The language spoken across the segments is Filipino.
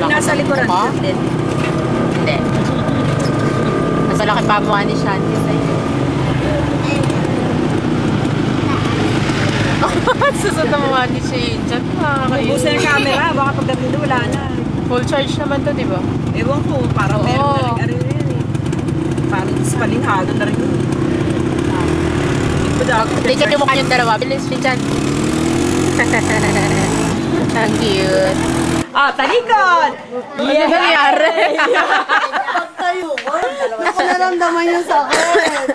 Yung nasa likuran din. Hindi. Mas malaki pa mukha ni Shanti sa'yo. Susot na mukha ni Shane dyan. Bubusin yung camera, baka pagdating doon wala na. Full charge naman to, di ba? Ewan ko, parang meron na rin yan eh. Parang spalinghado na rin yun. Tingnan yung mukha yung dalawa. Bilis, Shane. Ang cute. Ah, talikod! Ano nangyari? Pagtayo ko, ako naramdaman yung sakit.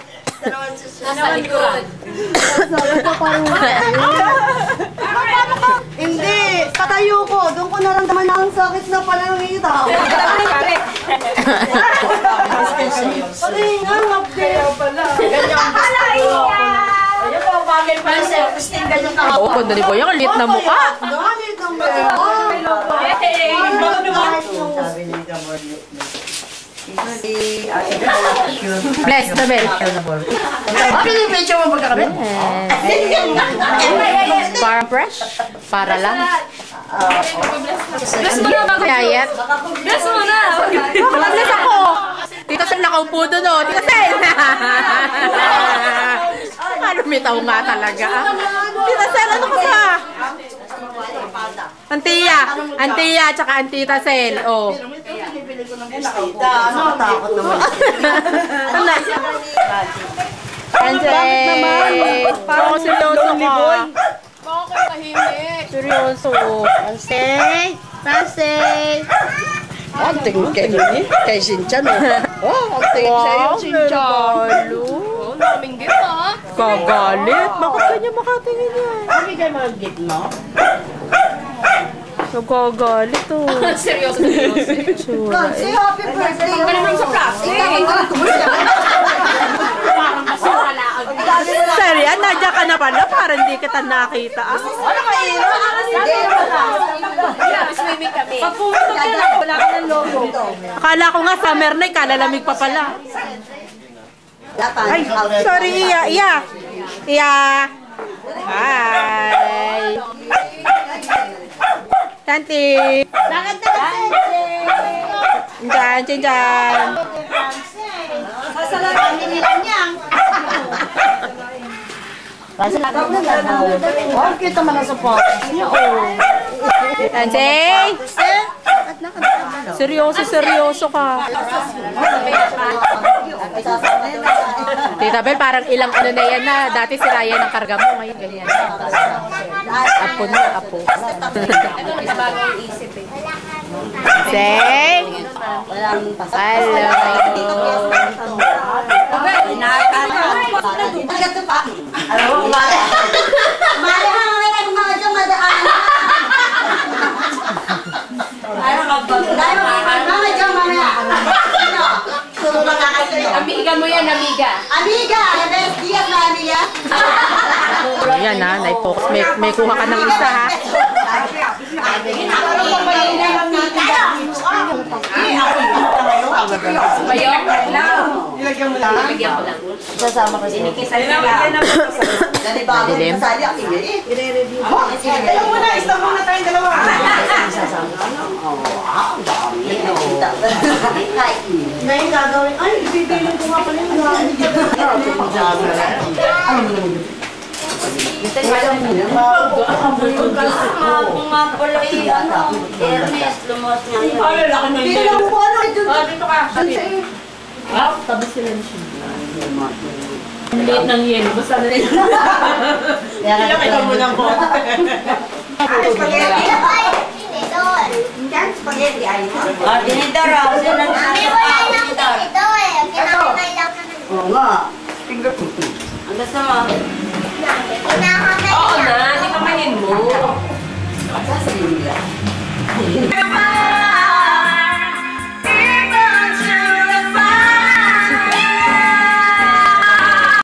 Nasa likod. Sabi ko parang hindi, tatayo ko. Doon ko naramdaman na ang sakit na pala ng tao. Pati nga, update pala. Ganyan pala iya! Ayun po, bagay pala sa'yo. Christine, ganyan ka. Oo, kung dali po yung lit na mukha. Ganit ang mga. Bless the bell. Pinipicture mo pagkakabit? Para fresh? Para lang? Bless mo na bago. Diet? Bless mo na! Bless ako! Tita Sel nakaupo doon o. Tita Sel! Lumitaw nga talaga. Tita Sel, ano ka ba? Antiya, tsaka Antita Sel. Oh. Ano, takot naman. Ansel! Parang seryoso ka. Baka kayo tahimik. Seryoso. Pansay! Pansay! Ang tingin kayo ni? Kay Sinchan oh. Ang tingin sa'yo, Sinchan. Oo, naming gift ha. Kagalit. Bakit kanya makatingin yan? Ano kayo mga gift mo? Nagkagalit oh. Seryoso. Pansay, happy birthday! Ang galing sa plastic. Parang kasi wala. Serya, nadya ka na pala para hindi kita nakita. Ano kayo? Swimming kami. Pag pumunta ka lang, wala ka ng logo. Akala ko nga summer na, kalalamig pa pala. Ay, sorry, Iya. Hi. Santi. Bakit na Diyan. Sasalagamin nila niya. Kasi lagaw na lang. Oh, kita man ang support niya. Oh. Santi. Seryoso ka. Tita Bel, parang ilang ano na yan na. Dati si Ryan ang karga mo, ngayon ganyan. Apo na, apo. Bagong isip eh. Say, hello. Amiga mo yan, amiga. Amiga! Diaz na amiga? Ayan ha, na-focus. May kuha ka ng isa ha. Ilagyan mo lang. Sasama ko siya. Dilim. Alam mo na, istang mo na tayong dalawa. Ngayon gagawin, ay, bibilin ko nga pala yung gamit. Kung nga pala Ernest, lumos nga yun. Hindi lang po ano, ito. Dito ka. Tabi sila ni siya. Ang liit ng yelo. Basta na rin. Kailangan mo ng bote. Spaghetti. Spaghetti ay. Tinidor ako. Oo nga. Ang gusto mo? Oo na, hindi kamayin mo. Sasabihin nila.